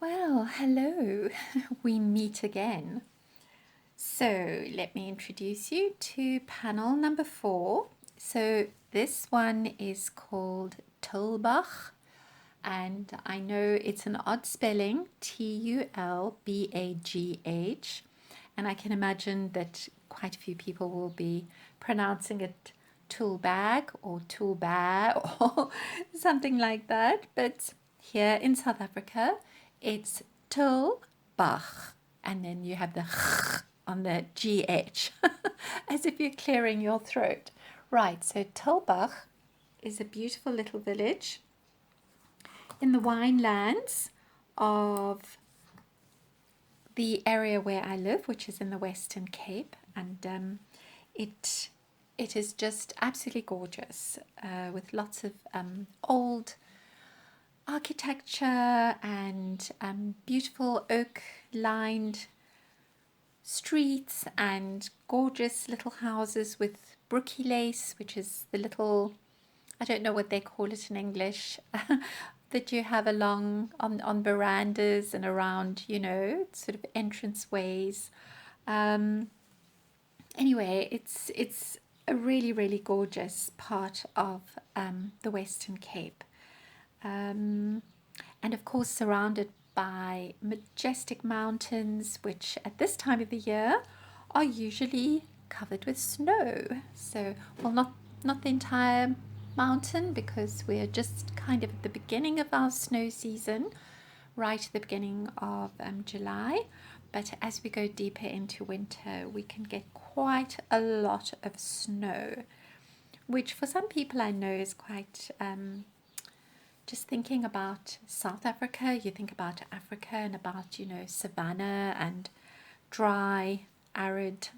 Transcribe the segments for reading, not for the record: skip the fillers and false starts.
Well, hello, we meet again. So, let me introduce you to panel number 4. So, this one is called TULBAGH, and I know it's an odd spelling, Tulbagh, and I can imagine that quite a few people will be pronouncing it TULBAGH or TULBAGH or something like that. But here in South Africa, it's TULBAGH, and then you have the on the GH, as if you're clearing your throat. Right, so TULBAGH is a beautiful little village in the winelands of the area where I live, which is in the Western Cape, and it it is just absolutely gorgeous with lots of old architecture and beautiful oak-lined streets and gorgeous little houses with brookie lace, which is the little, I don't know what they call it in English, that you have along on verandas and around, sort of entrance ways. Um, anyway, it's a really, really gorgeous part of the Western Cape. Um, and of course, surrounded by majestic mountains, which at this time of the year are usually covered with snow. So, well, not the entire mountain because we're just kind of at the beginning of our snow season, right at the beginning of July. But as we go deeper into winter, we can get quite a lot of snow, which for some people I know is quite just thinking about South Africa, you think about Africa and about, savanna and dry, arid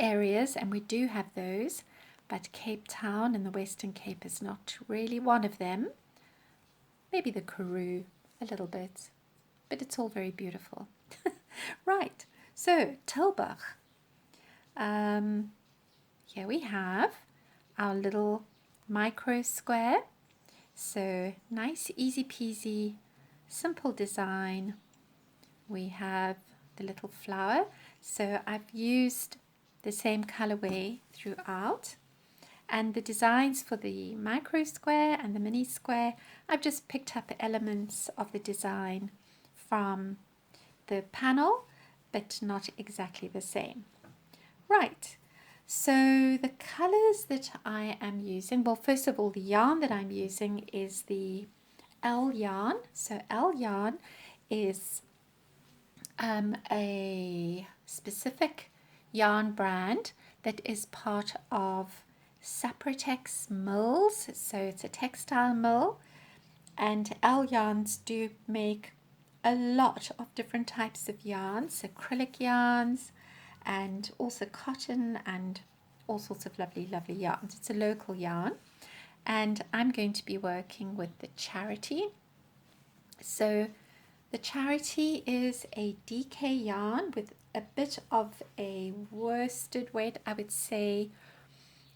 areas, and we do have those, but Cape Town and the Western Cape is not really one of them. Maybe the Karoo a little bit, but it's all very beautiful. Right, so TULBAGH. Here we have our little micro square. So nice, easy peasy, simple design. We have the little flower. So I've used the same colorway throughout. And the designs for the micro square and the mini square, I've just picked up elements of the design from the panel, but not exactly the same. Right. So the colors that I am using, well, first of all, the yarn that I'm using is the L yarn. So L yarn is a specific yarn brand that is part of Saprotex mills. So it's a textile mill, and L yarns do make a lot of different types of yarns, acrylic yarns, and also cotton and all sorts of lovely, lovely yarns. It's a local yarn, and I'm going to be working with the Charity. So the Charity is a DK yarn with a bit of a worsted weight. I would say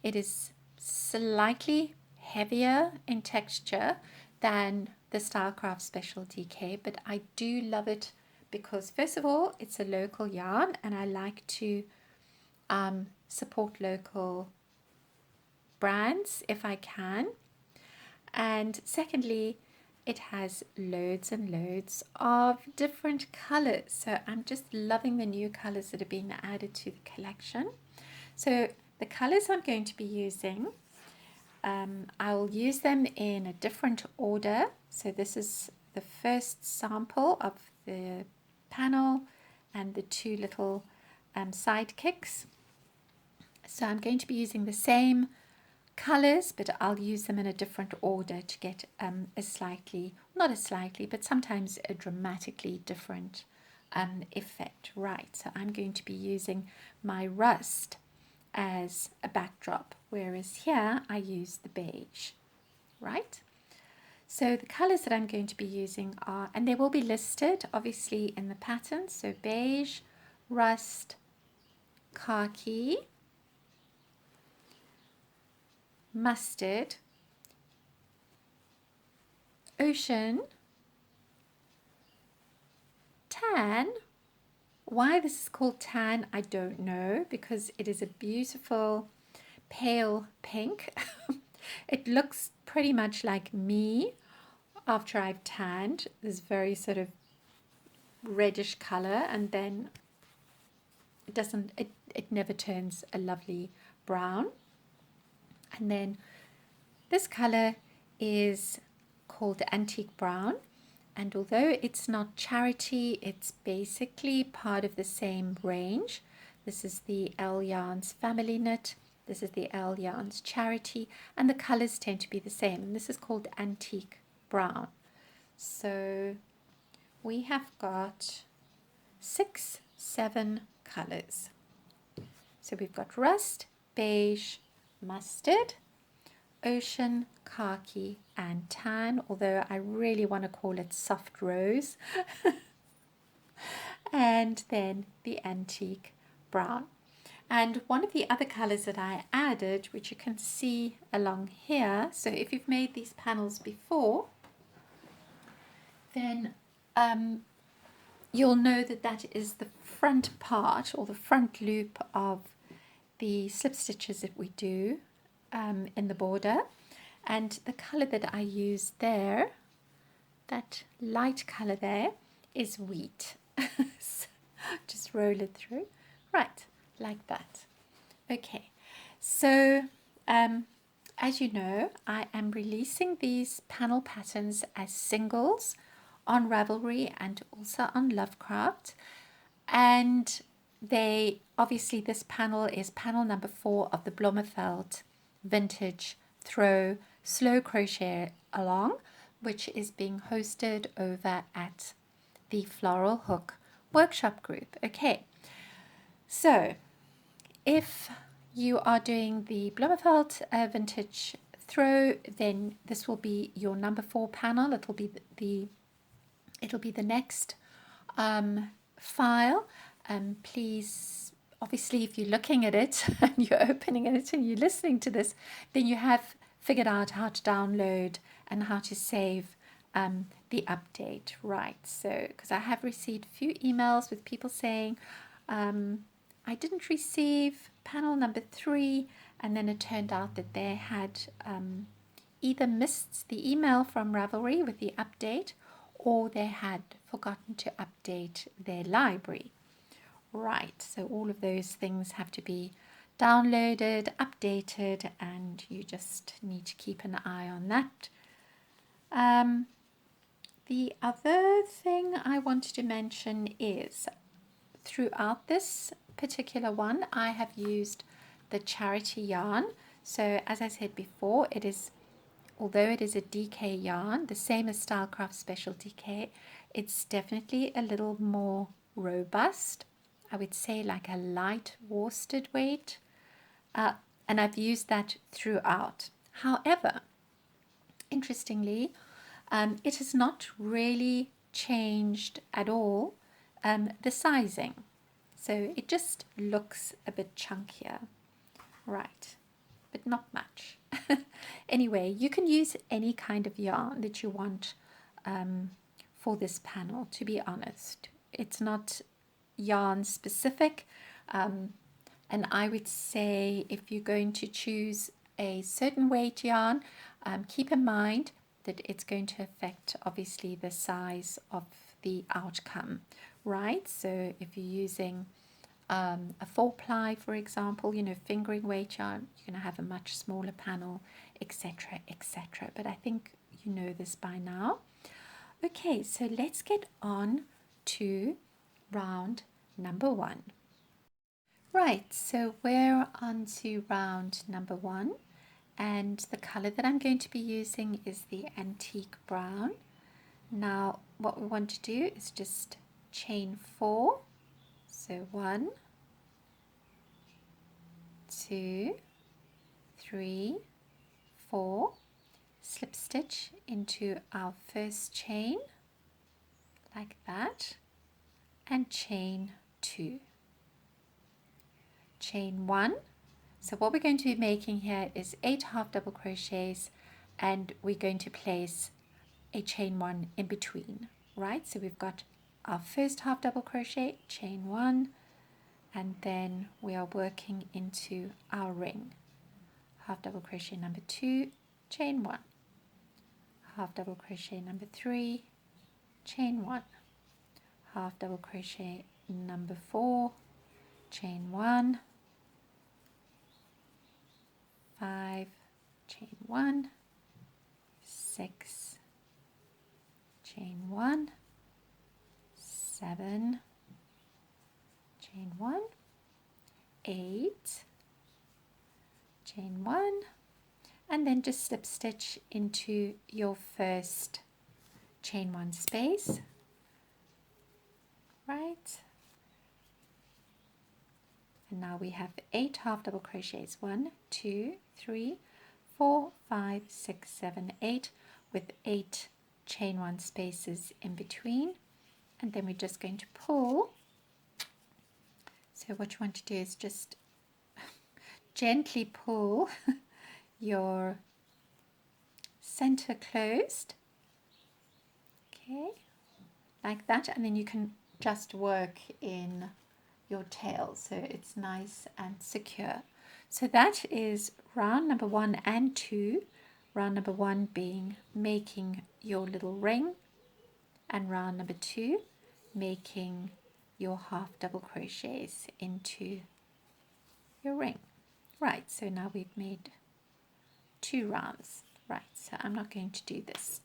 it is slightly heavier in texture than the Stylecraft Special DK, but I do love it because, first of all, it's a local yarn and I like to support local brands if I can. And secondly, it has loads and loads of different colors. So I'm just loving the new colors that have been added to the collection. So the colors I'm going to be using, I'll use them in a different order. So this is the first sample of the panel and the two little sidekicks. So I'm going to be using the same colors, but I'll use them in a different order to get a slightly, not a slightly, but sometimes a dramatically different effect. Right, so I'm going to be using my rust as a backdrop, whereas here I use the beige, right? So the colors that I'm going to be using are, and they will be listed obviously in the pattern, so beige, rust, khaki, mustard, ocean, tan, why this is called tan, I don't know, because it is a beautiful pale pink. It looks pretty much like me after I've tanned, this very sort of reddish color, and then it never turns a lovely brown. And then this color is called antique brown, and although it's not charity, it's basically part of the same range. This is the L Yarns family knit, this is the L Yarns charity, and the colors tend to be the same, and this is called antique brown. So we have got 7 colors. So we've got rust, beige, mustard, ocean, khaki, and tan, although I really want to call it soft rose. And then the antique brown. And one of the other colors that I added, which you can see along here, so if you've made these panels before, then you'll know that that is the front part or the front loop of the slip stitches that we do in the border. And the color that I used there, that light color there, is wheat. So just roll it through, right, like that. Okay, so as you know, I am releasing these panel patterns as singles on Ravelry and also on Lovecraft, and they obviously, this panel is panel number 4 of the Blommerfeld vintage throw slow crochet along, which is being hosted over at the Floral Hook workshop group. Okay, so if you are doing the Blommerfeld vintage throw, then this will be your number 4 panel. It'll be the next file. Please, obviously, if you're looking at it and you're opening it and you're listening to this, then you have figured out how to download and how to save the update, right? So, because I have received a few emails with people saying, I didn't receive panel number 3, and then it turned out that they had either missed the email from Ravelry with the update, or they had forgotten to update their library. Right, so all of those things have to be downloaded, updated, and you just need to keep an eye on that. The other thing I wanted to mention is throughout this particular one, I have used the charity yarn. So as I said before, it is, although it is a DK yarn, the same as Stylecraft Special DK, it's definitely a little more robust. I would say like a light worsted weight, and I've used that throughout. However, interestingly, it has not really changed at all the sizing. So it just looks a bit chunkier, right, but not much. Anyway, you can use any kind of yarn that you want for this panel, to be honest. It's not yarn specific, and I would say if you're going to choose a certain weight yarn, keep in mind that it's going to affect obviously the size of the outcome, right? So if you're using a 4-ply, for example, you know, fingering weight yarn, you're going to have a much smaller panel, etc., etc. But I think you know this by now. Okay, so let's get on to round number 1. Right, so we're on to round number 1, and the color that I'm going to be using is the antique brown. Now what we want to do is just chain 4, so 1, 2, 3, 4, slip stitch into our first chain like that, and chain 2, chain 1. So what we're going to be making here is 8 half double crochets, and we're going to place a chain 1 in between, right? So we've got our first half double crochet, chain 1, and then we are working into our ring. Half double crochet number 2, chain 1, half double crochet number 3, chain 1, half double crochet number 4, chain 1, 5, chain 1, 6, chain 1, 7, chain 1, 8, chain 1, and then just slip stitch into your first chain 1 space, right? And now we have 8 half double crochets, 1, 2, 3, 4, 5, 6, 7, 8, with 8 chain 1 spaces in between, and then we're just going to pull. So what you want to do is just gently pull your center closed, okay, like that, and then you can just work in your tail so it's nice and secure. So that is round number 1 and 2. Round number 1 being making your little ring, and round number 2 making your half double crochets into your ring. Right, so now we've made 2 rounds. Right, so I'm not going to do this.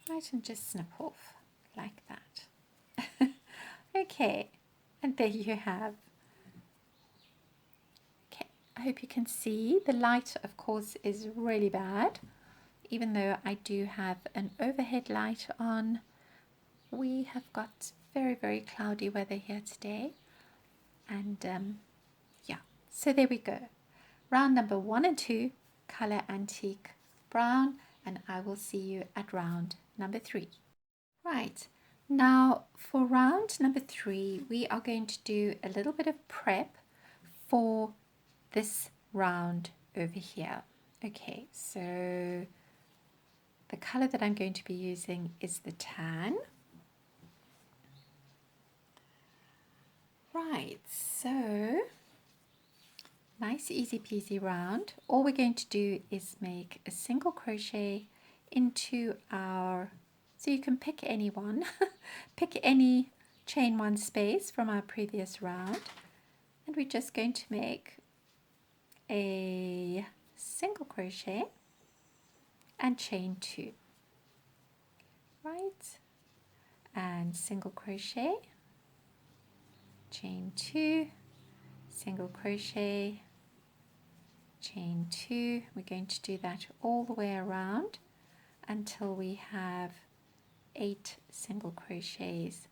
Right, and just snip off like that. Okay, and there you have. Okay, I hope you can see. The light, of course, is really bad. Even though I do have an overhead light on, we have got very, very cloudy weather here today. And yeah, so there we go. Round number 1 and 2, color antique brown, and I will see you at round number 3. Right, now for round number 3, we are going to do a little bit of prep for this round over here. Okay, so the color that I'm going to be using is the tan. Right, so nice easy peasy round. All we're going to do is make a single crochet into our, so you can pick any one, pick any chain 1 space from our previous round, and we're just going to make a single crochet and chain 2, right, and single crochet, chain 2, single crochet, chain 2. We're going to do that all the way around until we have 8 single crochets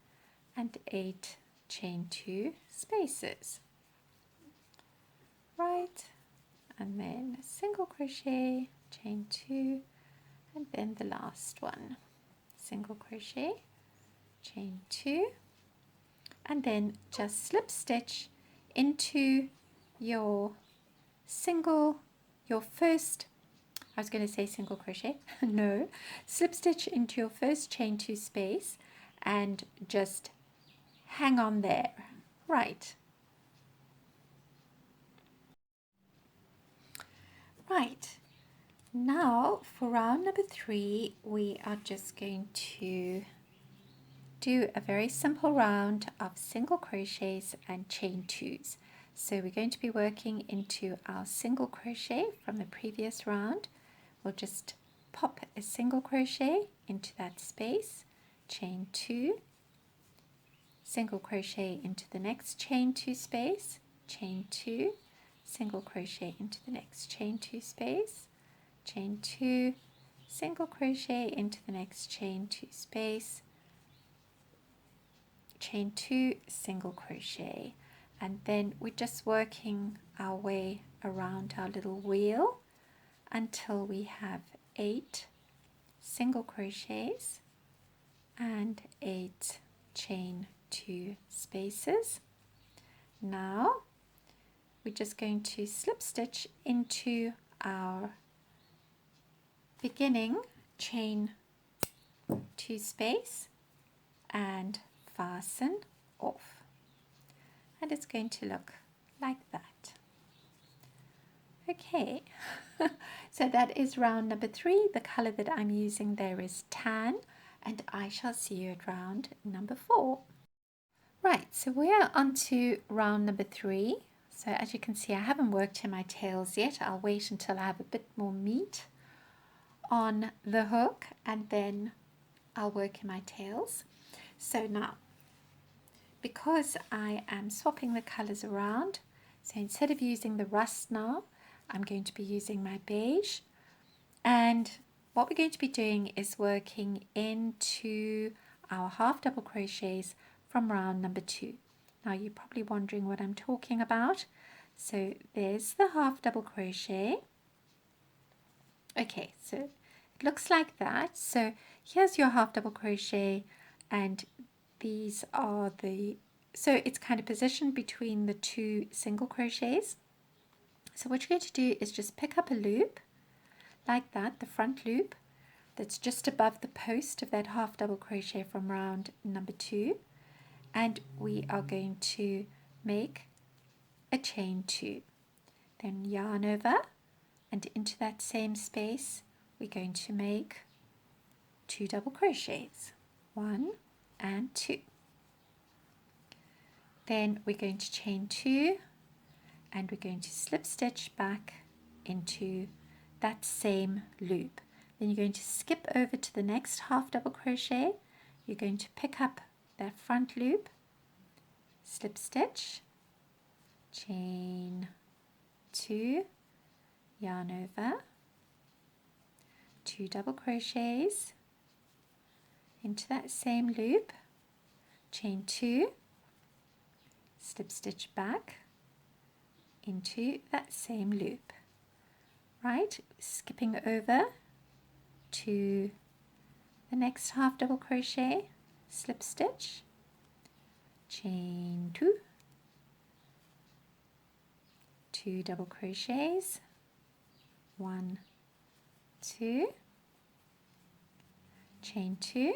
and 8 chain 2 spaces, right, and then single crochet, chain 2, and then the last one, single crochet, chain 2, and then just slip stitch into your first, I was going to say single crochet, no, slip stitch into your first chain 2 space and just hang on there, right. Right, now for round number 3, we are just going to do a very simple round of single crochets and chain 2s. So we're going to be working into our single crochet from the previous round. We'll just pop a single crochet into that space, chain 2, single crochet into the next chain 2 space, chain 2, single crochet into the next chain 2 space, chain 2, single crochet into the next chain 2 space, chain 2, single crochet, and then we're just working our way around our little wheel until we have 8 single crochets and 8 chain 2 spaces. Now we're just going to slip stitch into our beginning chain two space and fasten off, and it's going to look like that. Okay, so that is round number 3. The color that I'm using there is tan, and I shall see you at round number 4. Right, so we're on to round number 3. So as you can see, I haven't worked in my tails yet. I'll wait until I have a bit more meat on the hook, and then I'll work in my tails. So now, because I am swapping the colors around, so instead of using the rust now, I'm going to be using my beige, and what we're going to be doing is working into our half double crochets from round number 2. Now you're probably wondering what I'm talking about. So there's the half double crochet. Okay, so it looks like that. So here's your half double crochet, and these are so it's kind of positioned between the 2 single crochets. So what you're going to do is just pick up a loop like that, the front loop that's just above the post of that half double crochet from round number 2, and we are going to make a chain 2, then yarn over, and into that same space we're going to make 2 double crochets, 1 and 2. Then we're going to chain 2, and we're going to slip stitch back into that same loop. Then you're going to skip over to the next half double crochet. You're going to pick up that front loop, slip stitch, chain 2, yarn over, 2 double crochets into that same loop, chain 2, slip stitch back into that same loop. Right, skipping over to the next half double crochet, slip stitch, chain 2, 2 double crochets, 1, 2, chain 2,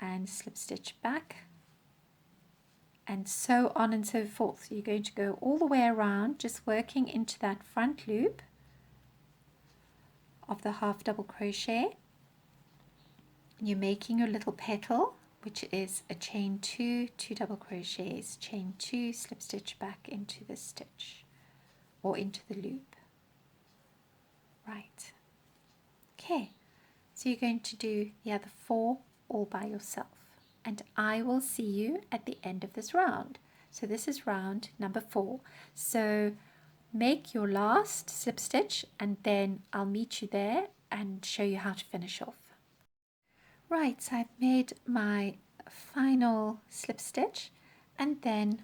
and slip stitch back, and so on and so forth. So you're going to go all the way around, just working into that front loop of the half double crochet. You're making your little petal, which is a chain 2, 2 double crochets, chain 2, slip stitch back into the stitch or into the loop. Right, okay, so you're going to do the other 4 all by yourself, and I will see you at the end of this round. So this is round number 4. So make your last slip stitch, and then I'll meet you there and show you how to finish off. Right, so I've made my final slip stitch, and then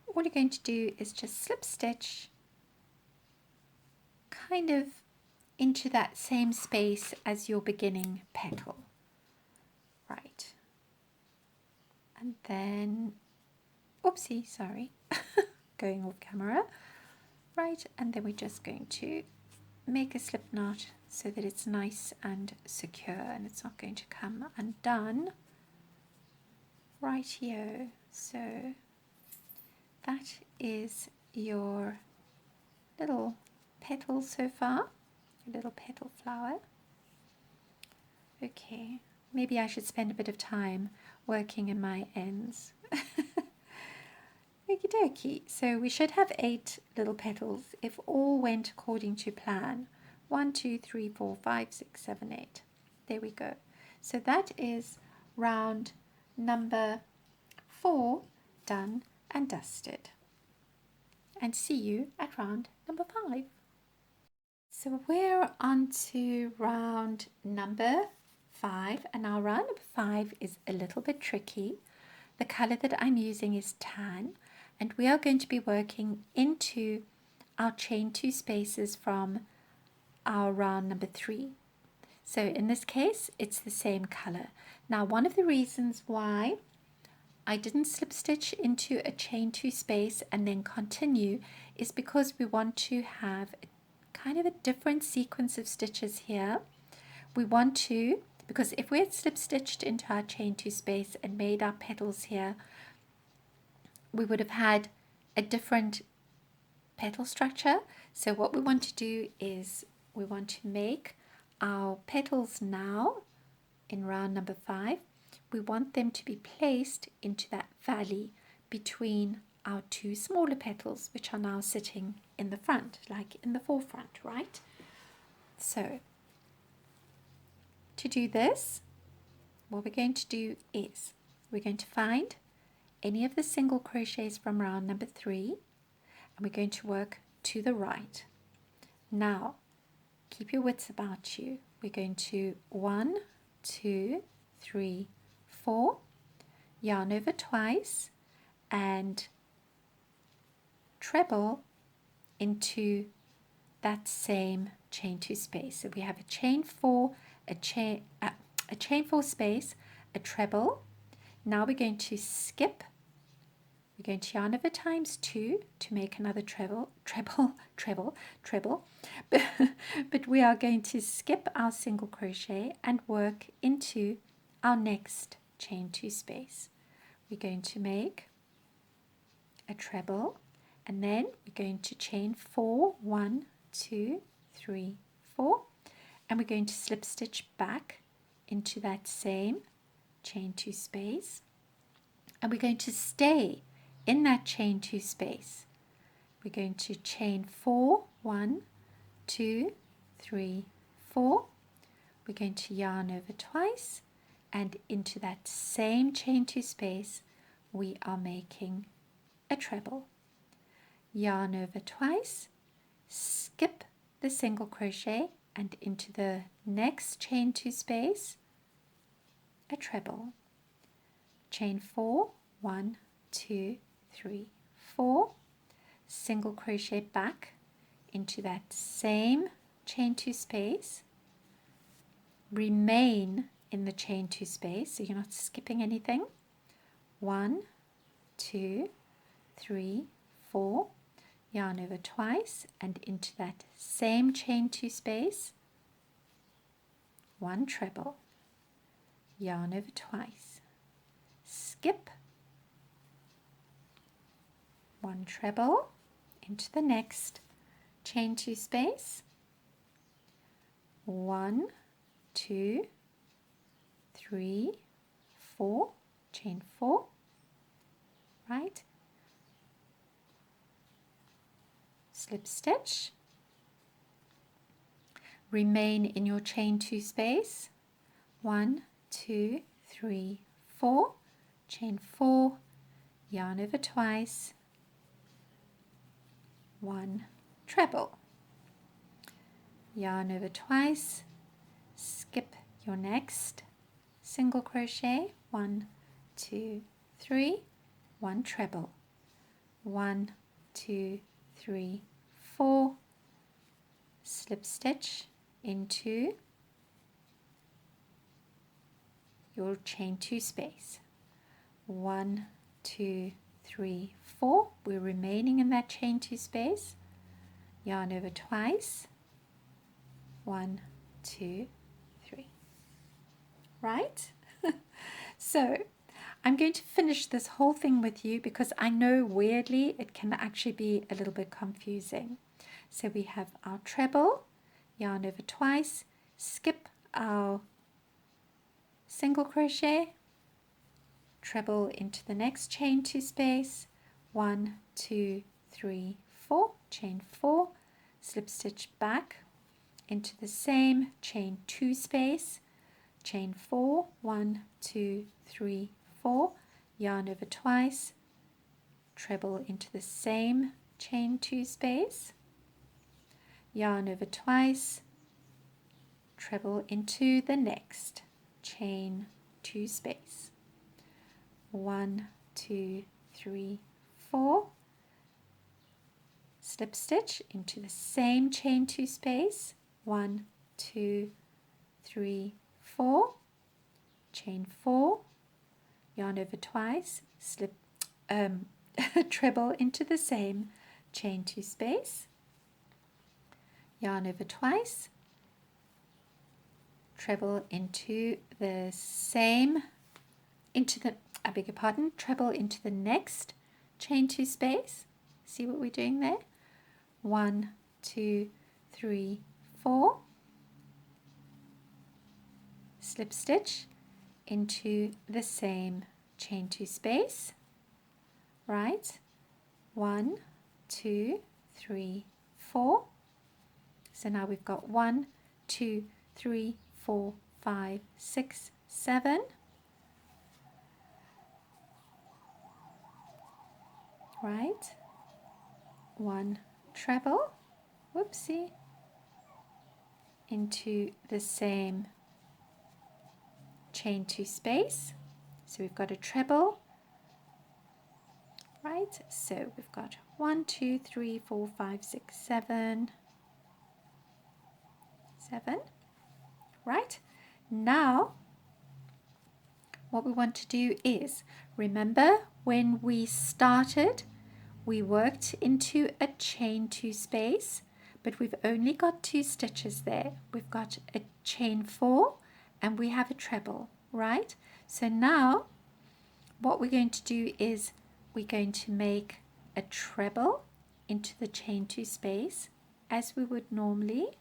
all you're going to do is just slip stitch kind of into that same space as your beginning petal. Right, and then, oopsie, sorry, going off camera. Right, and then we're just going to make a slip knot so that it's nice and secure and it's not going to come undone right here. So that is your little petal so far, your little petal flower. Okay, maybe I should spend a bit of time working in my ends. Okie dokie, so we should have 8 little petals if all went according to plan. 1, 2, 3, 4, 5, 6, 7, 8. There we go. So that is round number 4 done and dusted. And see you at round number 5. So we're on to round number 5, and our round number 5 is a little bit tricky. The color that I'm using is tan, and we are going to be working into our chain 2 spaces from our round number 3. So in this case, it's the same color. Now, one of the reasons why I didn't slip stitch into a chain 2 space and then continue is because we want to have kind of a different sequence of stitches here. We want to, because if we had slip stitched into our chain 2 space and made our petals here, we would have had a different petal structure. So what we want to do is we want to make our petals now in round number 5. We want them to be placed into that valley between our 2 smaller petals, which are now sitting in the front, like in the forefront, right? So to do this, what we're going to do is we're going to find any of the single crochets from round number 3, and we're going to work to the right. Now, keep your wits about you. We're going to 1, 2, 3, 4, yarn over twice, and treble into that same chain 2 space. So we have a chain 4, a chain 4 space, a treble. Now we're going to skip. We're going to yarn over times 2 to make another treble. But we are going to skip our single crochet and work into our next chain 2 space. We're going to make a treble, and then we're going to chain 4, 1, 2, 3, 4, and we're going to slip stitch back into that same chain 2 space, and we're going to stay in that chain 2 space. We're going to chain 4, 1, 2, 3, 4. We're going to yarn over twice, and into that same chain 2 space we are making a treble. Yarn over twice, skip the single crochet, and into the next chain 2 space a treble. Chain 4, 1, 2, 3, 4, single crochet back into that same chain 2 space, remain in the chain 2 space so you're not skipping anything. 1, 2, 3, 4, yarn over twice and into that same chain 2 space, 1 treble, yarn over twice, skip, 1 treble into the next chain 2 space, 1, 2, 3, 4, chain 4, right, slip stitch, remain in your chain 2 space, 1, 2, 3, 4, chain 4, yarn over twice, 1 treble, yarn over twice, skip your next single crochet, 1, 2, 3, 1 treble, 1, 2, 3, 4, slip stitch into your chain 2 space, 1, 2, 3, 4, we're remaining in that chain 2 space, yarn over twice, 1, 2, 3, right? So I'm going to finish this whole thing with you because I know weirdly it can actually be a little bit confusing. So we have our treble, yarn over twice, skip our single crochet, treble into the next chain 2 space, 1, 2, 3, 4, chain 4, slip stitch back into the same chain 2 space, chain 4, 1, 2, 3, 4, yarn over twice, treble into the same chain 2 space, yarn over twice, treble into the next chain 2 space, 1, 2, 3, 4, slip stitch into the same chain 2 space, 1, 2, 3, 4, chain 4, yarn over twice, slip treble into the same chain 2 space, yarn over twice, treble into the treble into the next chain 2 space. See what we're doing there? 1, 2, 3, 4. Slip stitch into the same chain 2 space, right? 1, 2, 3, 4. So now we've got 1, 2, 3, 4, 5, 6, 7. Right? 1 treble, whoopsie, into the same chain 2 space. So we've got a treble, right? So we've got 1, 2, 3, 4, 5, 6, 7. 7. Right? Now, what we want to do is, remember when we started, we worked into a chain 2 space, but we've only got 2 stitches there. We've got a chain 4 and we have a treble, right? So now what we're going to do is we're going to make a treble into the chain 2 space as we would normally,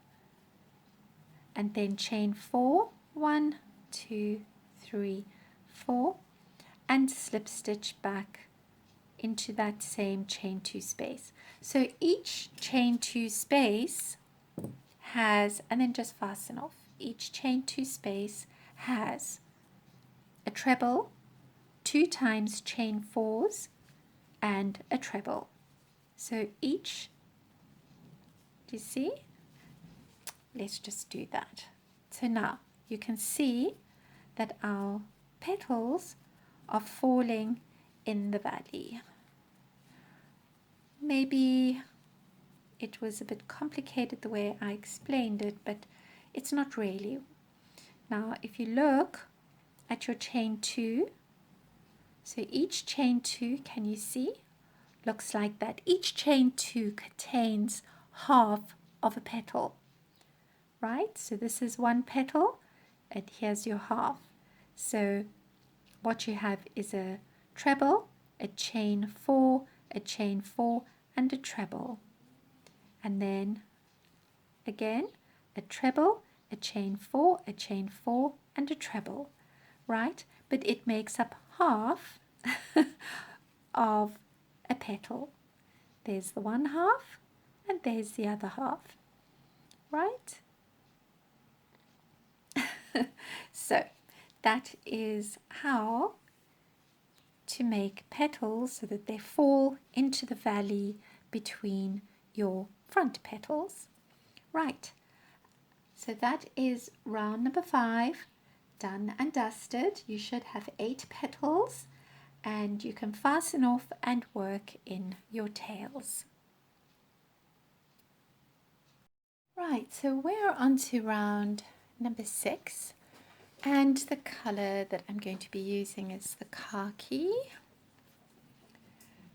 and then chain 4, 1, 2, 3, 4, and slip stitch back into that same chain 2 space. So each chain 2 space has, and then just fasten off, each chain 2 space has a treble, 2 times chain 4s, and a treble. So each, do you see? Let's just do that. So now you can see that our petals are falling in the valley. Maybe it was a bit complicated the way I explained it, but it's not really. Now if you look at your chain 2, so each chain 2, can you see, looks like that. Each chain 2 contains half of a petal, right? So this is one petal and here's your half. So what you have is a treble, a chain 4, a chain 4, and a treble. And then again a treble, a chain 4, a chain 4, and a treble, right? But it makes up half of a petal. There's the one half and there's the other half, right? So that is how to make petals so that they fall into the valley between your front petals. Right, so that is round number 5 done and dusted. You should have 8 petals and you can fasten off and work in your tails. Right, so we're on to round number 6, and the colour that I'm going to be using is the khaki.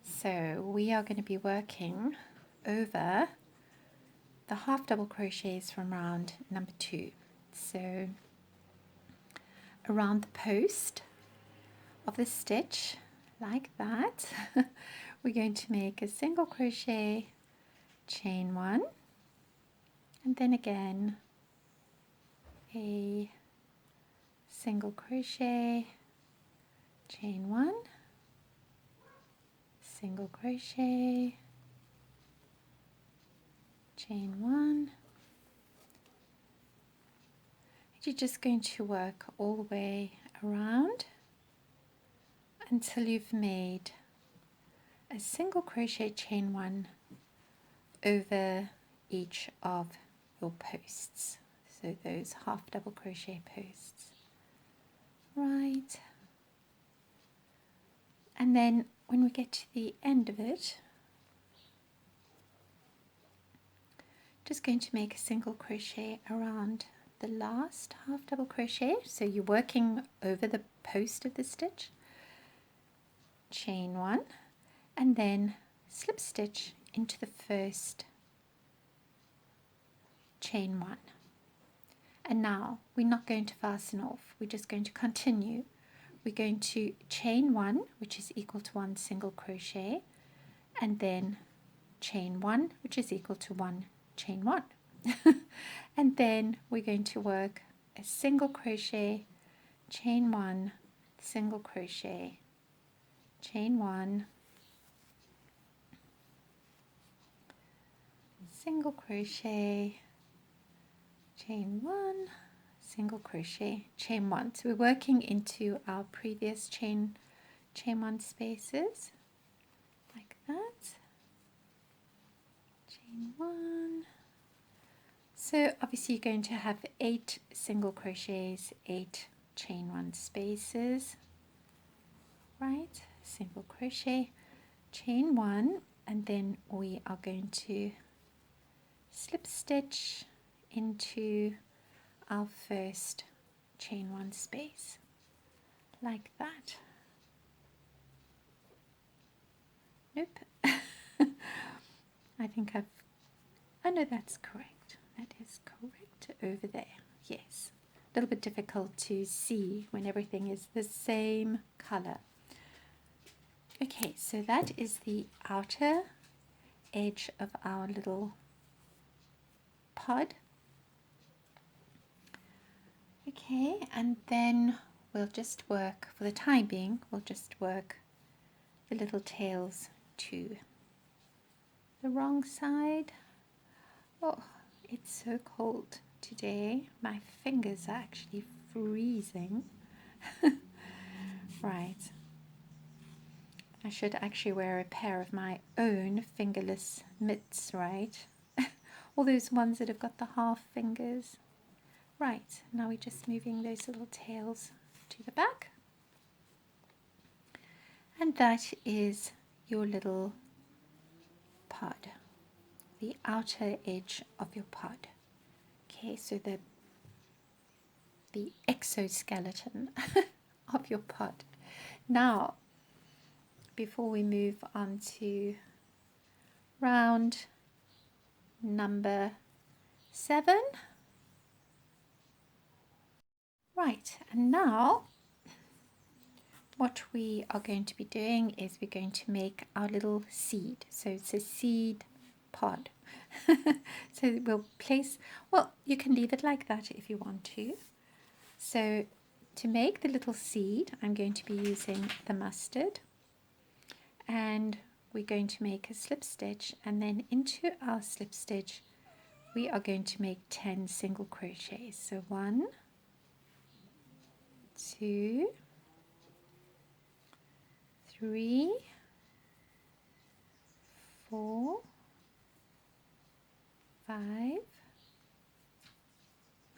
So we are going to be working over the half double crochets from round number 2. So around the post of the stitch, like that, we're going to make a single crochet, chain 1, and then again a single crochet, chain 1, single crochet, chain 1. You're just going to work all the way around until you've made a single crochet, chain 1 over each of your posts, so those half double crochet posts, right? And then when we get to the end of it, just going to make a single crochet around the last half double crochet, so you're working over the post of the stitch, chain 1, and then slip stitch into the first chain 1, And now we're not going to fasten off, we're just going to continue. We're going to chain 1, which is equal to 1 single crochet, and then chain 1, which is equal to 1 chain 1. And then we're going to work a single crochet, chain 1, single crochet, chain 1, single crochet, chain 1, single crochet, chain 1. So we're working into our previous chain 1 spaces like that. Chain 1. So obviously you're going to have 8 single crochets, 8 chain 1 spaces, right? Single crochet, chain 1, and then we are going to slip stitch into our first chain 1 space like that. Nope. I know that's correct. That is correct over there. Yes. A little bit difficult to see when everything is the same color. Okay, so that is the outer edge of our little pod. Okay, and then we'll just work, for the time being, we'll just work the little tails to the wrong side. Oh, it's so cold today. My fingers are actually freezing. Right. I should actually wear a pair of my own fingerless mitts, right? All those ones that have got the half fingers. Right, now we're just moving those little tails to the back. And that is your little pod, the outer edge of your pod. Okay, so the exoskeleton of your pod. Now, before we move on to round number 7. Right, and now what we are going to be doing is we're going to make our little seed. So it's a seed pod. So we'll place, well, you can leave it like that if you want to. So to make the little seed, I'm going to be using the mustard, and we're going to make a slip stitch, and then into our slip stitch we are going to make 10 single crochets. So 1, 2, 3, 4, 5,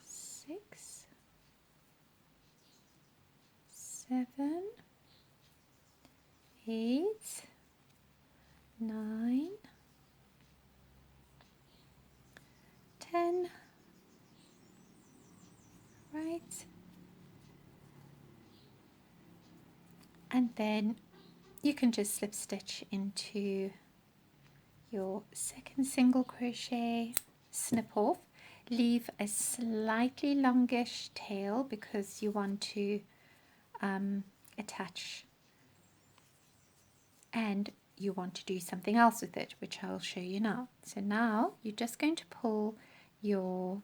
6, 7, 8, 9, 10, right? And then you can just slip stitch into your second single crochet, snip off, leave a slightly longish tail because you want to attach, and you want to do something else with it, which I'll show you now. So now you're just going to pull your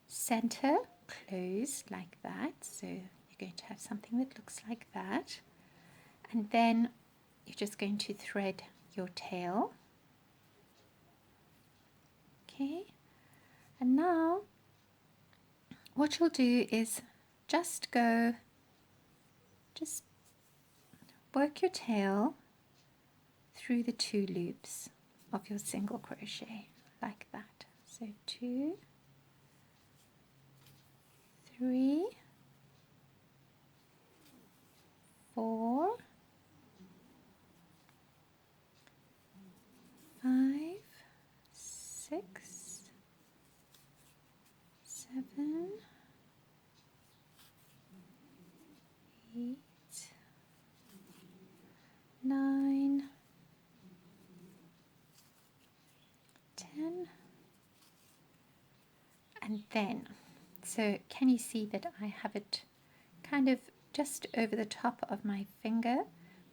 center close like that. So you're going to have something that looks like that, and then you're just going to thread your tail. Okay, and now what you'll do is just work your tail through the 2 loops of your single crochet like that. So 2, 3, 4, 5, 6, 7, 8, 9, 10, and then So can you see that I have it kind of just over the top of my finger?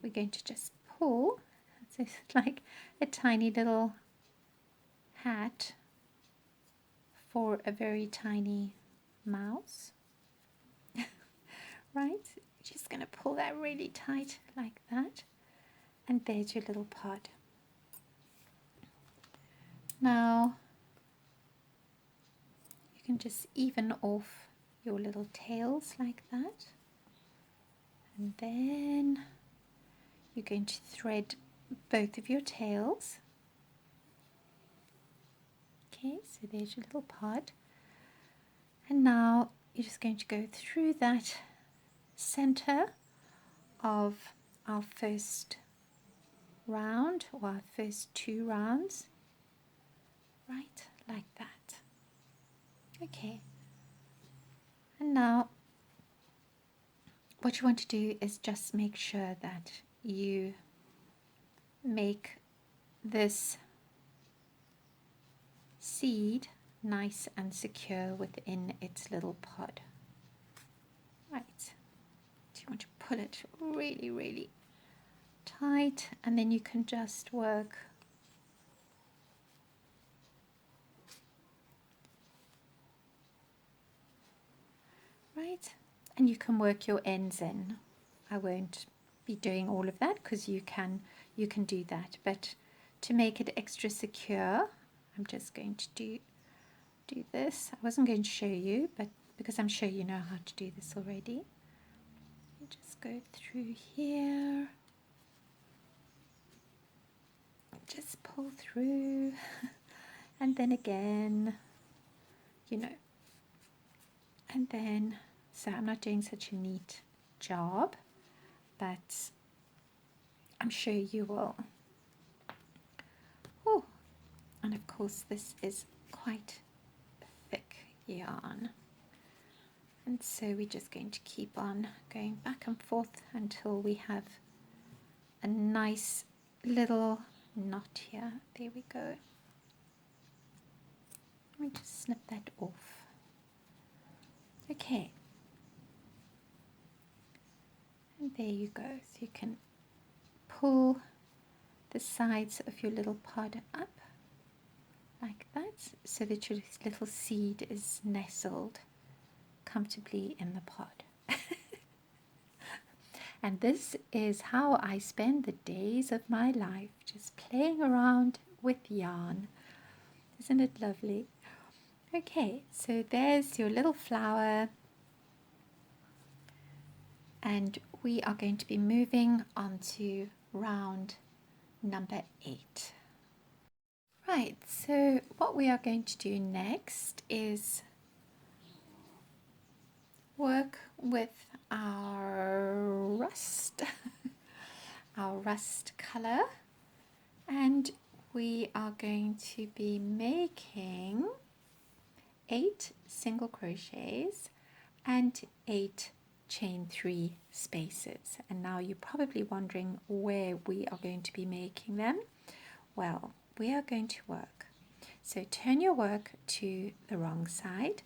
We're going to just pull. So it's like a tiny little hat for a very tiny mouse. Right? Just going to pull that really tight like that. And there's your little pod. Now you can just even off your little tails like that. And then you're going to thread both of your tails. Okay, so there's your little pod. And now you're just going to go through that center of our first round, or our first 2 rounds, right, like that. Okay, and now what you want to do is just make sure that you make this seed nice and secure within its little pod. Right, so you want to pull it really, really tight, and then you can just work right, and you can work your ends in. I won't be doing all of that because you can do that, but to make it extra secure, I'm just going to do this. I wasn't going to show you, but because I'm sure you know how to do this already, you just go through here, just pull through, and then again, you know, and then, so I'm not doing such a neat job, but I'm sure you will. Oh, and of course this is quite thick yarn, and so we're just going to keep on going back and forth until we have a nice little knot here. There we go. Let me just snip that off. Okay, and there you go. So you can pull the sides of your little pod up like that, so that your little seed is nestled comfortably in the pod. And this is how I spend the days of my life, just playing around with yarn. Isn't it lovely? Okay, so there's your little flower, and we are going to be moving on to round number 8. Right, so what we are going to do next is work with our rust, our rust color, and we are going to be making 8 single crochets and 8 chain 3 spaces. And now you're probably wondering where we are going to be making them. Well, we are going to work. So turn your work to the wrong side,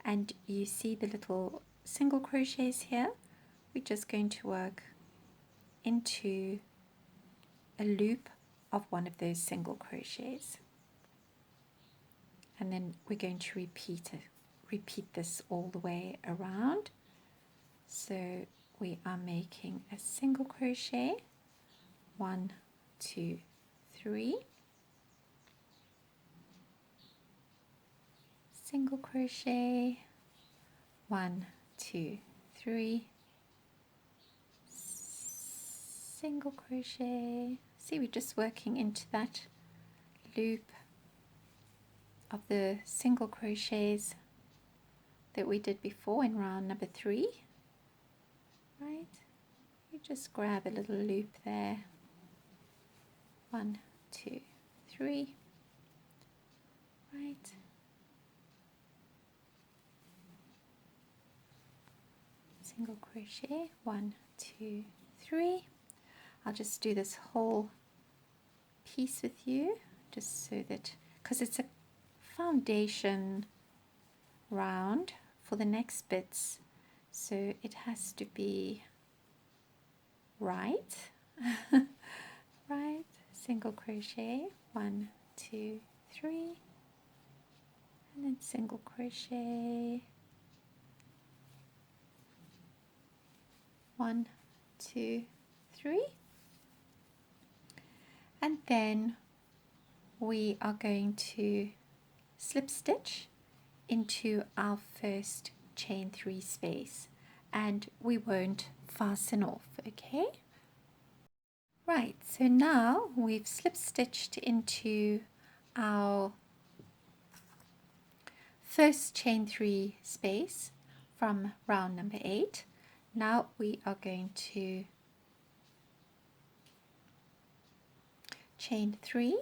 and you see the little single crochets here. We're just going to work into a loop of one of those single crochets, and then we're going to repeat this all the way around. So we are making a single crochet, 1, 2, 3, single crochet, 1, 2, 3, single crochet. See, we're just working into that loop of the single crochets that we did before in round number 3. Right, you just grab a little loop there, 1, 2, 3, right, single crochet, 1, 2, 3. I'll just do this whole piece with you, just so that, because it's a foundation round for the next bits, so it has to be right. Right, single crochet, 1, 2, 3, and then single crochet, 1, 2, 3, and then we are going to slip stitch into our first chain 3 space, and we won't fasten off. Okay, right, so now we've slip stitched into our first chain 3 space from round number 8. Now we are going to chain 3,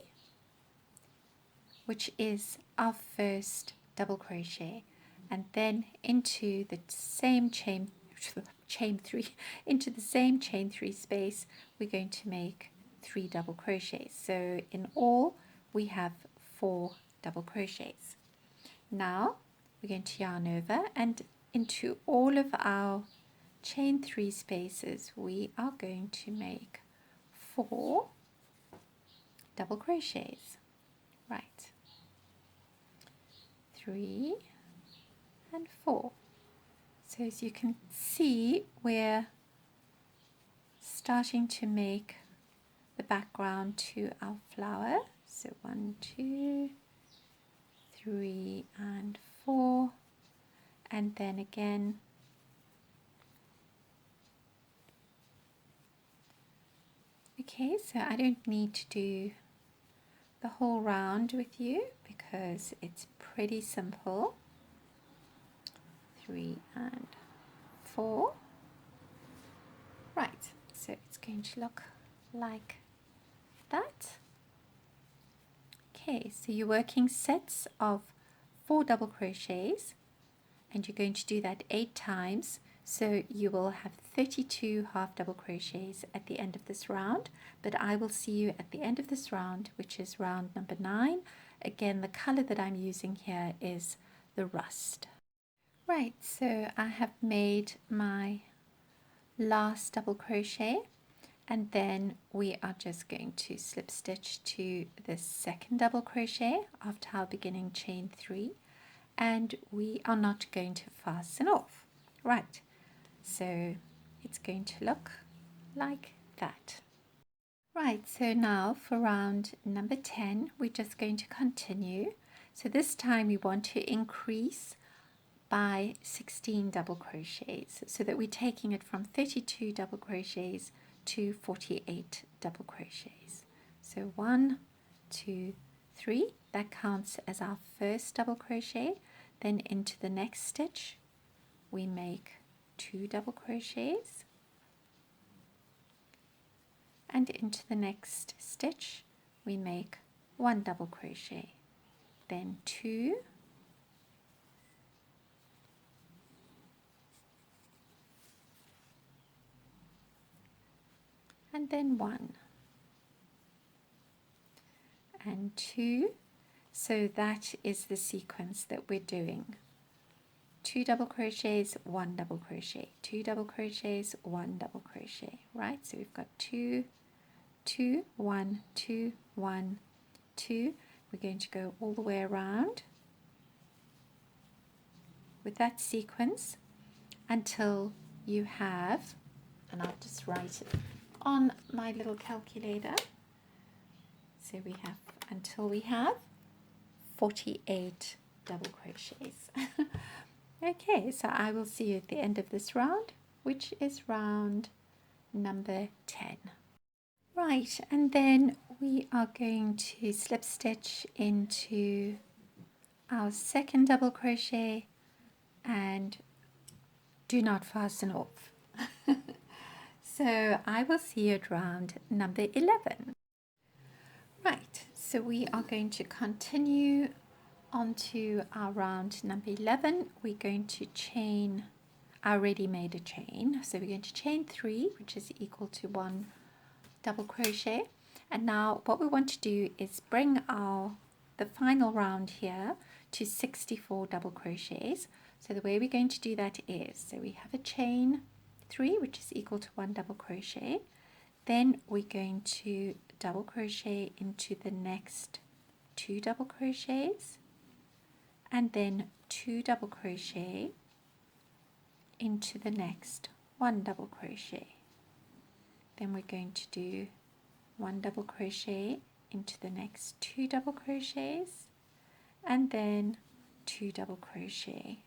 which is our first double crochet, and then into the same chain 3 into the same chain 3 space we're going to make 3 double crochets. So in all we have 4 double crochets. Now we're going to yarn over, and into all of our chain 3 spaces we are going to make 4 double crochets. Right, 3 and 4. So as you can see, we're starting to make the background to our flower. So 1, 2, 3 and 4, and then again okay, so I don't need to do the whole round with you because it's pretty simple. 3 and 4. Right, so it's going to look like that. Okay, so you're working sets of 4 double crochets, and you're going to do that 8 times, so you will have 32 half double crochets at the end of this round. But I will see you at the end of this round, which is round number 9. Again, the color that I'm using here is the rust. Right, so I have made my last double crochet, and then we are just going to slip stitch to the second double crochet after our beginning chain 3, and we are not going to fasten off. Right, so it's going to look like that. Right, so now for round number 10 we're just going to continue. So this time we want to increase by 16 double crochets, so that we're taking it from 32 double crochets to 48 double crochets. So 1, 2, 3, that counts as our first double crochet. Then into the next stitch we make 2 double crochets, and into the next stitch we make 1 double crochet, then 2, and then 1 and 2. So that is the sequence that we're doing. 2 double crochets, 1 double crochet, 2 double crochets, 1 double crochet. Right, so we've got 2, 2, 1, 2, 1, 2. We're going to go all the way around with that sequence until you have, and I'll just write it on my little calculator. So we have until we have 48 double crochets. Okay, so I will see you at the end of this round, which is round number 10. Right, and then we are going to slip stitch into our second double crochet and do not fasten off. So I will see you at round number 11. Right, so we are going to continue onto our round number 11. We're going to chain, I already made a chain, so we're going to chain 3, which is equal to 1 double crochet. And now what we want to do is bring the final round here to 64 double crochets. So the way we're going to do that is, so we have a chain 3, which is equal to 1 double crochet. Then we're going to double crochet into the next 2 double crochets, and then 2 double crochet into the next 1 double crochet. Then we're going to do 1 double crochet into the next 2 double crochets, and then 2 double crochet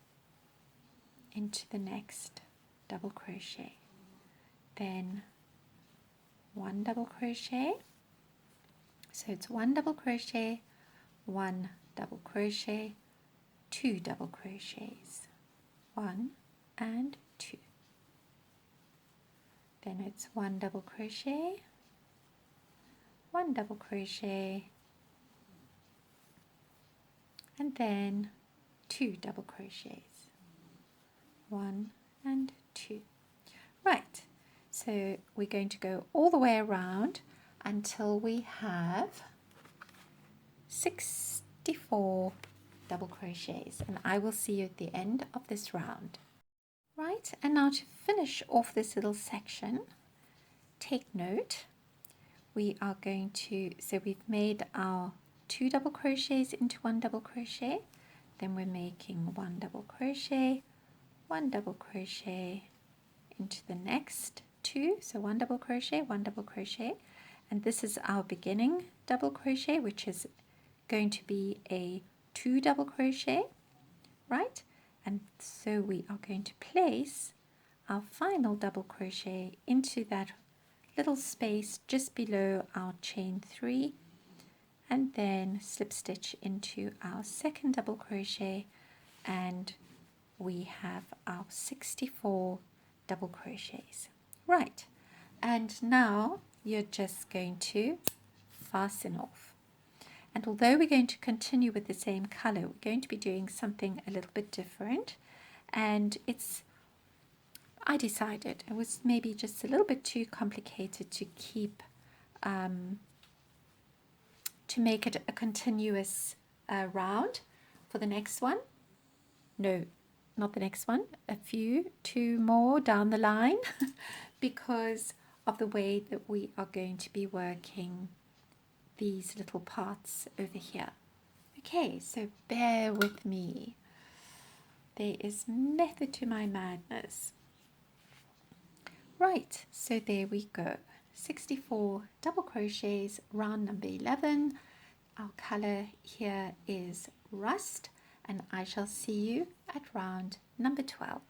into the next double crochet, then 1 double crochet. So it's 1 double crochet, 1 double crochet, 2 double crochets, 1 and 2. Then it's 1 double crochet, 1 double crochet, and then 2 double crochets, 1 and 2. Right, so we're going to go all the way around until we have 64 double crochets, and I will see you at the end of this round. Right, and now to finish off this little section, take note, we are going to, so we've made our 2 double crochets into 1 double crochet, then we're making 1 double crochet, 1 double crochet into the next 2, so 1 double crochet, 1 double crochet, and this is our beginning double crochet, which is going to be a 2 double crochet, right? And so we are going to place our final double crochet into that little space just below our chain 3, and then slip stitch into our second double crochet, and we have our 64 double crochets. Right, and now you're just going to fasten off. And although we're going to continue with the same color, we're going to be doing something a little bit different. And I decided it was maybe just a little bit too complicated to keep, to make it a continuous round for the next one. No, not the next one, two more down the line because of the way that we are going to be working these little parts over here. Okay, so bear with me. There is method to my madness. Right, so there we go. 64 double crochets, round number 11. Our color here is rust, and I shall see you at round number 12.